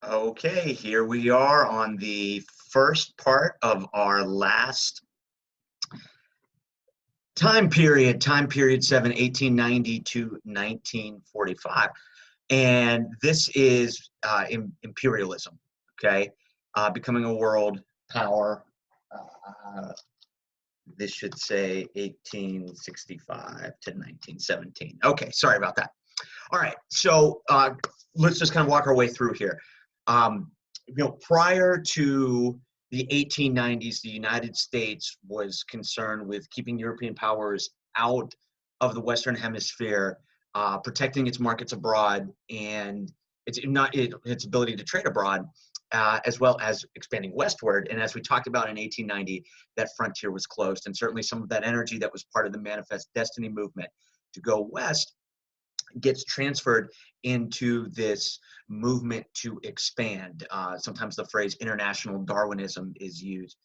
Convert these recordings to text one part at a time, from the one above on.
Okay, here we are on the first part of our last time period 7, 1890 to 1945. And this is imperialism, okay? Becoming a world power. Uh, this should say 1865 to 1917. Okay, sorry about that. All right, so let's just kind of walk our way through here. Prior to the 1890s, the United States was concerned with keeping European powers out of the Western Hemisphere, protecting its markets abroad, and its ability to trade abroad, as well as expanding westward. And as we talked about in 1890, that frontier was closed, and certainly some of that energy that was part of the Manifest Destiny movement to go west gets transferred into this movement to expand. Sometimes the phrase international Darwinism is used.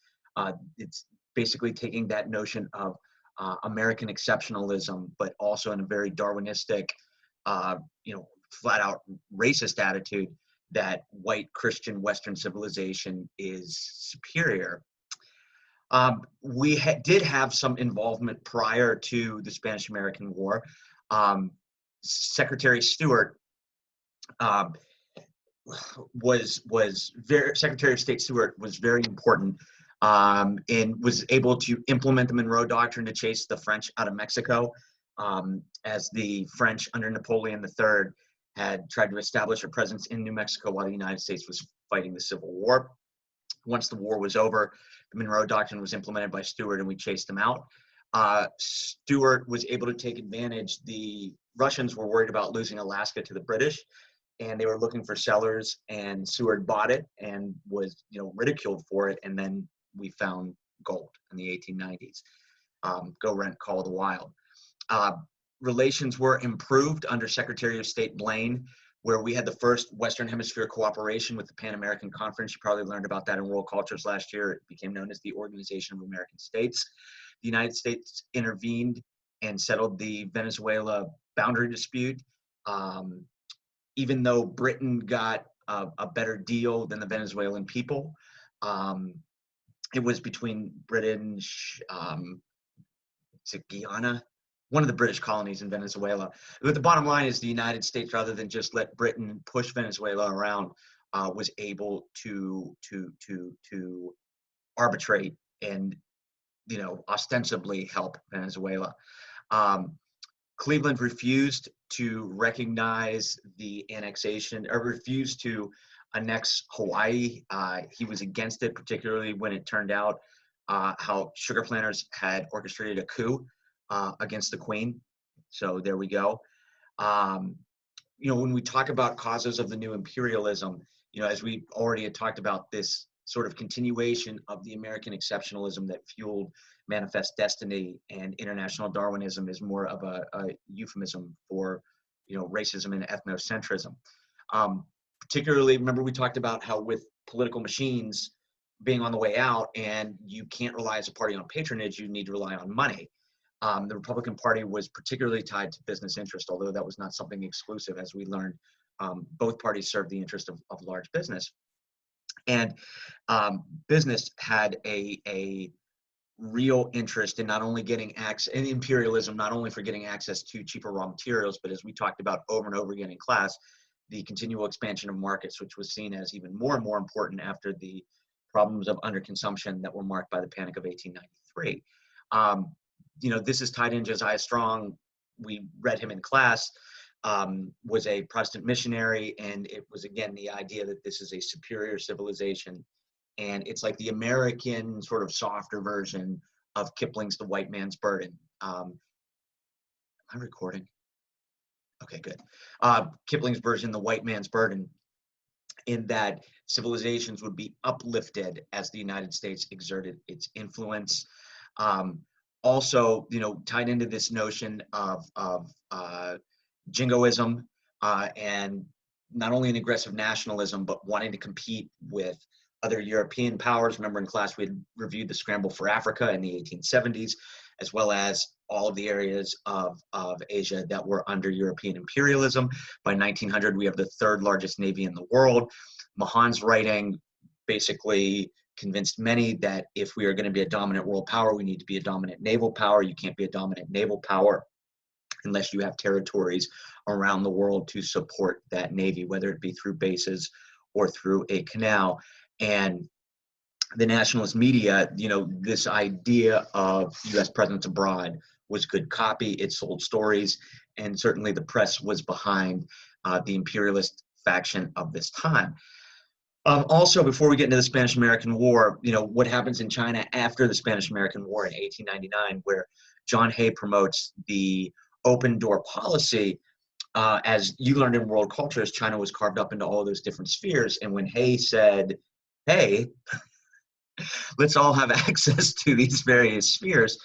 It's basically taking that notion of American exceptionalism, but also in a very Darwinistic, flat out racist attitude that white Christian Western civilization is superior. We did have some involvement prior to the Spanish-American War. Secretary Stewart Secretary of State Stewart was very important, and was able to implement the Monroe Doctrine to chase the French out of Mexico, as the French under Napoleon III had tried to establish a presence in New Mexico while the United States was fighting the Civil War. Once the war was over, the Monroe Doctrine was implemented by Stewart, and we chased them out. Stewart was able to take advantage. The Russians were worried about losing Alaska to the British, and they were looking for sellers, and Seward bought it and was ridiculed for it. And then we found gold in the 1890s. Go rent Call of the Wild. Relations were improved under Secretary of State Blaine, where we had the first Western Hemisphere cooperation with the Pan American Conference. You probably learned about that in World Cultures last year. It became known as the Organization of American States. The United States intervened and settled the Venezuela boundary dispute. Even though Britain got a better deal than the Venezuelan people, it was between Britain, Guyana, one of the British colonies in Venezuela. But the bottom line is the United States, rather than just let Britain push Venezuela around, was able to arbitrate and ostensibly help Venezuela. Cleveland refused to recognize the annexation, or refused to annex Hawaii. He was against it, particularly when it turned out how sugar planters had orchestrated a coup against the Queen. So there we go. When we talk about causes of the new imperialism, as we already had talked about, this sort of continuation of the American exceptionalism that fueled Manifest Destiny and international Darwinism is more of a euphemism for, racism and ethnocentrism. Particularly, remember we talked about how with political machines being on the way out, and you can't rely as a party on patronage, you need to rely on money. The Republican Party was particularly tied to business interest, although that was not something exclusive. As we learned, both parties served the interest of large business. And business had a real interest in not only getting access, and imperialism, not only for getting access to cheaper raw materials, but as we talked about over and over again in class, the continual expansion of markets, which was seen as even more and more important after the problems of underconsumption that were marked by the Panic of 1893. This is tied in. Josiah Strong, we read him in class, was a Protestant missionary, and it was, again, the idea that this is a superior civilization, and it's like the American sort of softer version of Kipling's The White Man's Burden. Am I recording? Okay, good. Kipling's version, The White Man's Burden, in that civilizations would be uplifted as the United States exerted its influence. Also, tied into this notion of jingoism, and not only an aggressive nationalism, but wanting to compete with other European powers. Remember in class we had reviewed the scramble for Africa in the 1870s, as well as all of the areas of Asia that were under European imperialism. By 1900, we have the third largest navy in the world. Mahan's writing basically convinced many that if we are going to be a dominant world power, we need to be a dominant naval power. You can't be a dominant naval power unless you have territories around the world to support that navy, whether it be through bases or through a canal. And the nationalist media, this idea of U.S. presence abroad was good copy. It sold stories, and certainly the press was behind the imperialist faction of this time. Also, before we get into the Spanish-American War, what happens in China after the Spanish-American War in 1899, where John Hay promotes the open door policy. As you learned in world cultures, China was carved up into all those different spheres. And when Hay said, hey, let's all have access to these various spheres,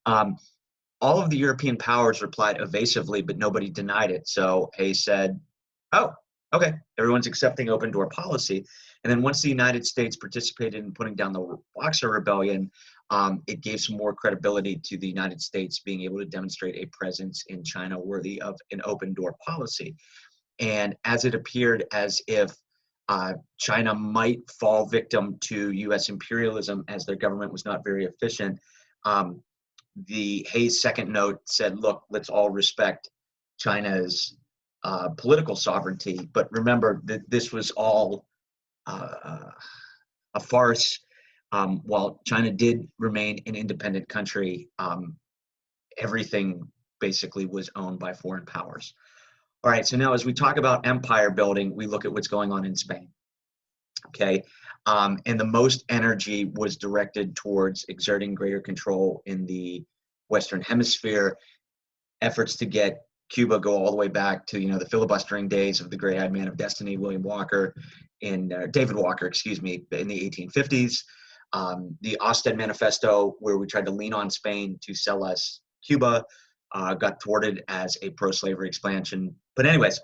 all of the European powers replied evasively, but nobody denied it. So Hay said, oh, okay, everyone's accepting open door policy. And then once the United States participated in putting down the Boxer Rebellion, it gave some more credibility to the United States being able to demonstrate a presence in China worthy of an open door policy. And as it appeared as if China might fall victim to U.S. imperialism as their government was not very efficient, the Hay's second note said, look, let's all respect China's political sovereignty. But remember that this was all a farce. While China did remain an independent country, everything basically was owned by foreign powers. All right, so now as we talk about empire building, we look at what's going on in Spain. Okay, and the most energy was directed towards exerting greater control in the Western Hemisphere. Efforts to get Cuba go all the way back to the filibustering days of the gray-eyed man of destiny, William Walker, David Walker, excuse me, in the 1850s. The Ostend Manifesto, where we tried to lean on Spain to sell us Cuba, got thwarted as a pro-slavery expansion. But anyways,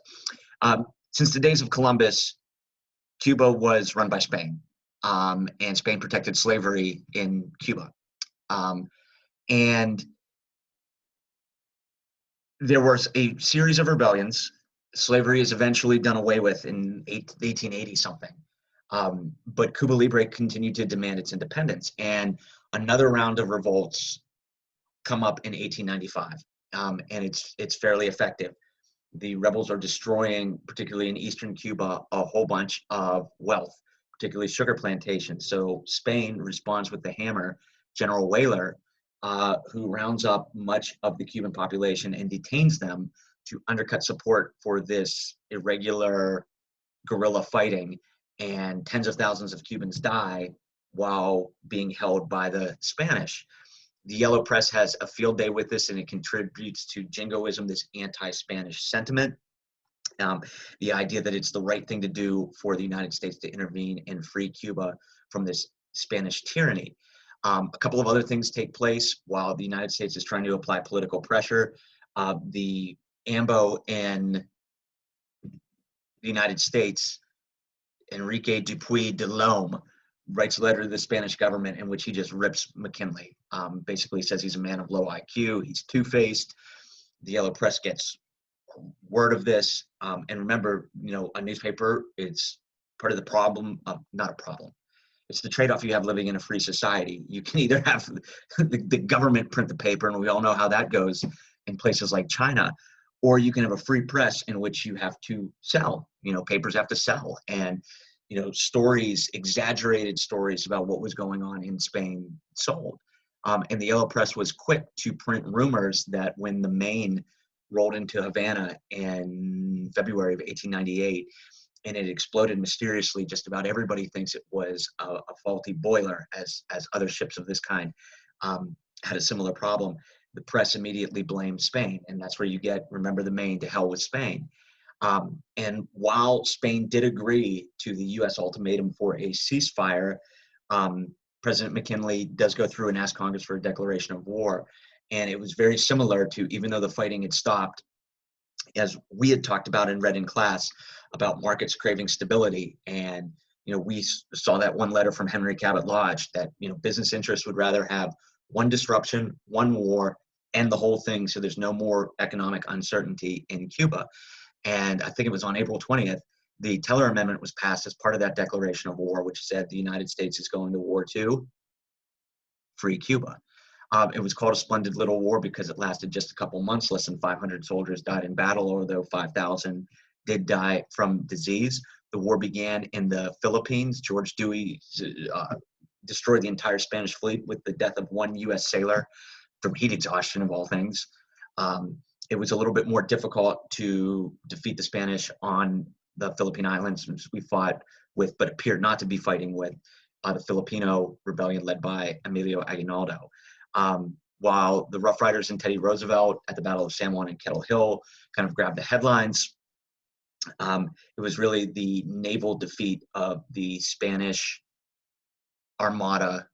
since the days of Columbus, Cuba was run by Spain, and Spain protected slavery in Cuba. And there was a series of rebellions. Slavery is eventually done away with in 1880 something. But Cuba Libre continued to demand its independence. And another round of revolts come up in 1895. And it's fairly effective. The rebels are destroying, particularly in eastern Cuba, a whole bunch of wealth, particularly sugar plantations. So Spain responds with the hammer. General Weyler, who rounds up much of the Cuban population and detains them to undercut support for this irregular guerrilla fighting, and tens of thousands of Cubans die while being held by the Spanish. The Yellow Press has a field day with this, and it contributes to jingoism, this anti-Spanish sentiment. The idea that it's the right thing to do for the United States to intervene and free Cuba from this Spanish tyranny. A couple of other things take place while the United States is trying to apply political pressure. The AMBO in the United States, Enrique Dupuy de Lome, writes a letter to the Spanish government in which he just rips McKinley. Basically says he's a man of low IQ, he's two-faced. The Yellow Press gets word of this. And remember, a newspaper is part of the problem, not a problem. It's the trade-off you have living in a free society. You can either have the government print the paper, and we all know how that goes in places like China, or you can have a free press in which you have to sell. Papers have to sell. And stories, exaggerated stories about what was going on in Spain sold. And the Yellow Press was quick to print rumors that when the Maine rolled into Havana in February of 1898, and it exploded mysteriously, just about everybody thinks it was a faulty boiler, as other ships of this kind had a similar problem. The press immediately blamed Spain, and that's where you get, remember the Maine, to hell with Spain. And while Spain did agree to the U.S. ultimatum for a ceasefire, President McKinley does go through and ask Congress for a declaration of war. And it was very similar to, even though the fighting had stopped, as we had talked about and read in class, about markets craving stability. And, we saw that one letter from Henry Cabot Lodge that, business interests would rather have one disruption, one war, and the whole thing, so there's no more economic uncertainty in Cuba. And I think it was on April 20th the Teller Amendment was passed as part of that declaration of war, which said the United States is going to war to free Cuba. It was called a splendid little war because it lasted just a couple months. Less than 500 soldiers died in battle, although 5,000 did die from disease. The war began in the Philippines. George Dewey destroyed the entire Spanish fleet with the death of one U.S. sailor from heat exhaustion, of all things. It was a little bit more difficult to defeat the Spanish on the Philippine Islands, which we fought with, but appeared not to be fighting with, the Filipino rebellion led by Emilio Aguinaldo. While the Rough Riders and Teddy Roosevelt at the Battle of San Juan and Kettle Hill kind of grabbed the headlines, it was really the naval defeat of the Spanish Armada,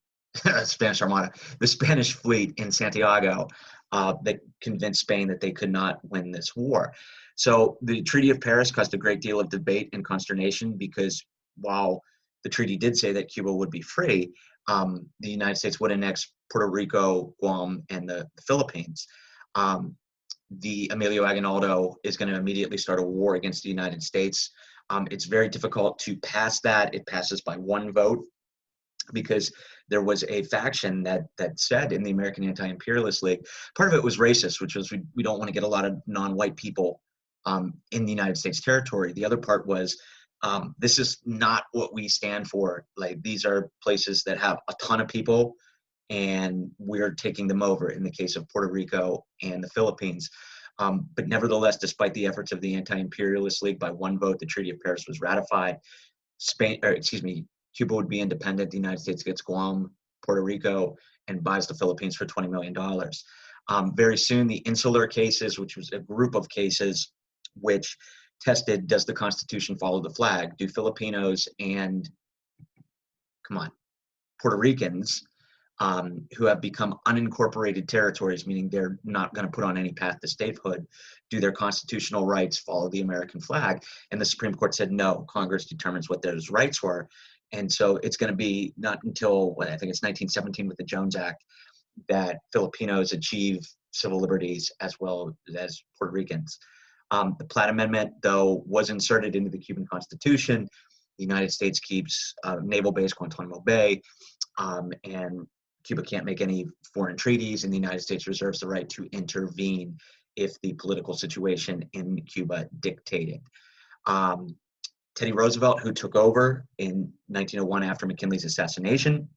the Spanish fleet in Santiago, that convinced Spain that they could not win this war. So the Treaty of Paris caused a great deal of debate and consternation because while the treaty did say that Cuba would be free, the United States would annex Puerto Rico, Guam, and the Philippines. The Emilio Aguinaldo is going to immediately start a war against the United States. It's very difficult to pass that. It passes by one vote because there was a faction that said in the American Anti-Imperialist League, part of it was racist, which was we don't want to get a lot of non-white people in the United States territory. The other part was this is not what we stand for. Like, these are places that have a ton of people and we're taking them over in the case of Puerto Rico and the Philippines. But nevertheless, despite the efforts of the Anti-Imperialist League, by one vote, the Treaty of Paris was ratified. Cuba would be independent. The United States gets Guam, Puerto Rico, and buys the Philippines for $20 million. Very soon, the Insular Cases, which was a group of cases which tested, does the Constitution follow the flag? Do Filipinos and, Puerto Ricans, who have become unincorporated territories, meaning they're not going to put on any path to statehood, do their constitutional rights follow the American flag? And the Supreme Court said no. Congress determines what those rights were. And so it's going to be not until, I think it's 1917 with the Jones Act, that Filipinos achieve civil liberties as well as Puerto Ricans. The Platt Amendment, though, was inserted into the Cuban Constitution. The United States keeps naval base Guantanamo Bay, and Cuba can't make any foreign treaties, and the United States reserves the right to intervene if the political situation in Cuba dictated. Teddy Roosevelt, who took over in 1901 after McKinley's assassination,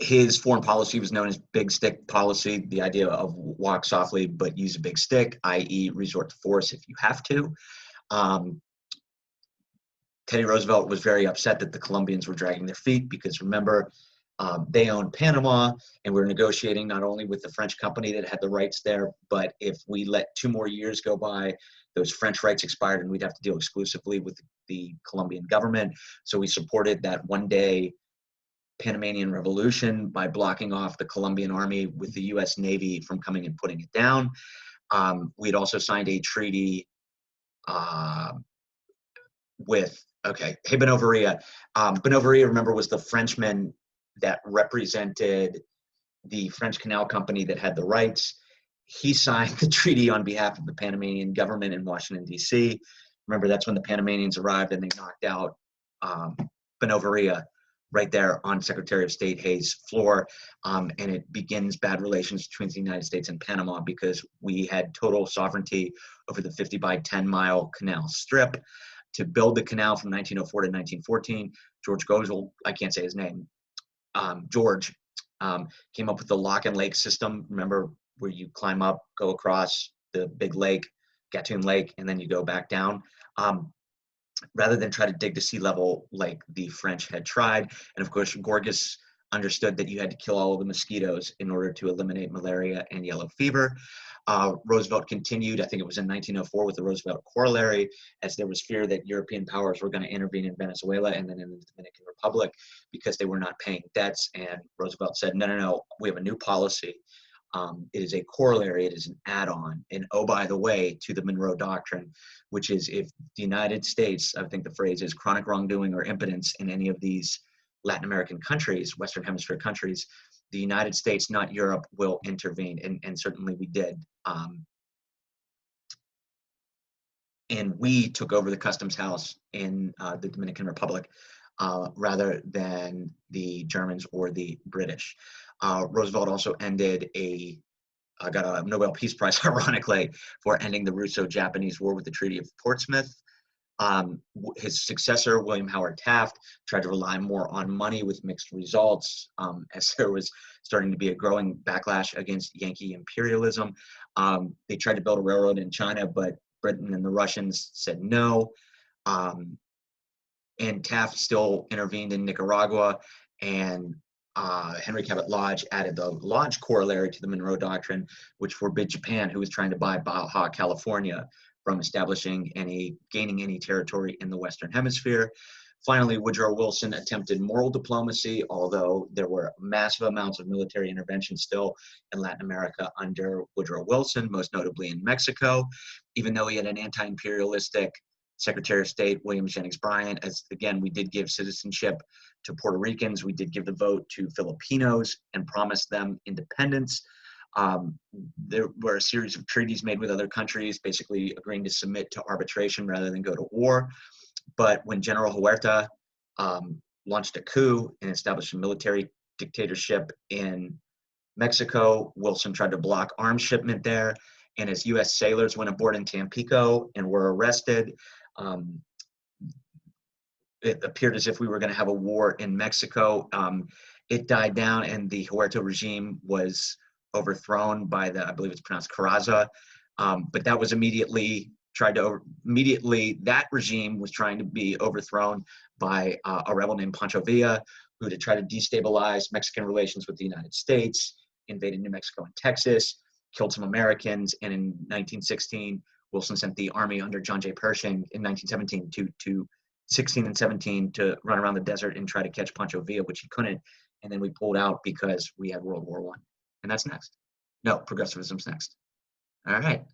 his foreign policy was known as big stick policy, the idea of walk softly but use a big stick, i.e. resort to force if you have to. Teddy Roosevelt was very upset that the Colombians were dragging their feet because, remember, they owned Panama, and we were negotiating not only with the French company that had the rights there, but if we let 2 more years go by, those French rights expired and we'd have to deal exclusively with the Colombian government. So we supported that one-day Panamanian Revolution by blocking off the Colombian army with the U.S. Navy from coming and putting it down. We'd also signed a treaty with, Benoveria. Benoveria, remember, was the Frenchman that represented the French Canal Company that had the rights. He signed the treaty on behalf of the Panamanian government in Washington, D.C. Remember, that's when the Panamanians arrived and they knocked out Benoveria right there on Secretary of State Hayes' floor. And it begins bad relations between the United States and Panama because we had total sovereignty over the 50 by 10 mile canal strip. To build the canal from 1904 to 1914, George Gozal, I can't say his name, George, came up with the lock and lake system. Remember, where you climb up, go across the big lake, Gatun Lake, and then you go back down, rather than try to dig to sea level like the French had tried. And of course, Gorgas understood that you had to kill all of the mosquitoes in order to eliminate malaria and yellow fever. Roosevelt continued, I think it was in 1904, with the Roosevelt Corollary, as there was fear that European powers were going to intervene in Venezuela and then in the Dominican Republic because they were not paying debts. And Roosevelt said, no, we have a new policy. It is a corollary, it is an add-on. And oh, by the way, to the Monroe Doctrine, which is if the United States, I think the phrase is chronic wrongdoing or impotence in any of these Latin American countries, Western Hemisphere countries, the United States, not Europe, will intervene. And certainly we did. and we took over the customs house in the Dominican Republic rather than the Germans or the British. Roosevelt also got a Nobel Peace Prize, ironically, for ending the Russo-Japanese War with the Treaty of Portsmouth. His successor, William Howard Taft, tried to rely more on money with mixed results, as there was starting to be a growing backlash against Yankee imperialism. They tried to build a railroad in China, but Britain and the Russians said no. And Taft still intervened in Nicaragua, and Henry Cabot Lodge added the Lodge Corollary to the Monroe Doctrine, which forbid Japan, who was trying to buy Baja California, from gaining any territory in the Western Hemisphere. Finally, Woodrow Wilson attempted moral diplomacy, although there were massive amounts of military intervention still in Latin America under Woodrow Wilson, most notably in Mexico, even though he had an anti-imperialistic Secretary of State, William Jennings Bryan. As again, we did give citizenship to Puerto Ricans, we did give the vote to Filipinos and promised them independence. There were a series of treaties made with other countries, basically agreeing to submit to arbitration rather than go to war. But when General Huerta launched a coup and established a military dictatorship in Mexico, Wilson tried to block arms shipment there. And as U.S. sailors went aboard in Tampico and were arrested, it appeared as if we were going to have a war in Mexico. It died down, and the Huerta regime was overthrown by I believe it's pronounced Carranza. But that was that regime was trying to be overthrown by a rebel named Pancho Villa, who to try to destabilize Mexican relations with the United States, invaded New Mexico and Texas, killed some Americans, and in 1916, Wilson sent the army under John J. Pershing in 1917 to 16 and 17 to run around the desert and try to catch Pancho Villa, which he couldn't. And then we pulled out because we had World War I. And that's next. No, progressivism's next. All right.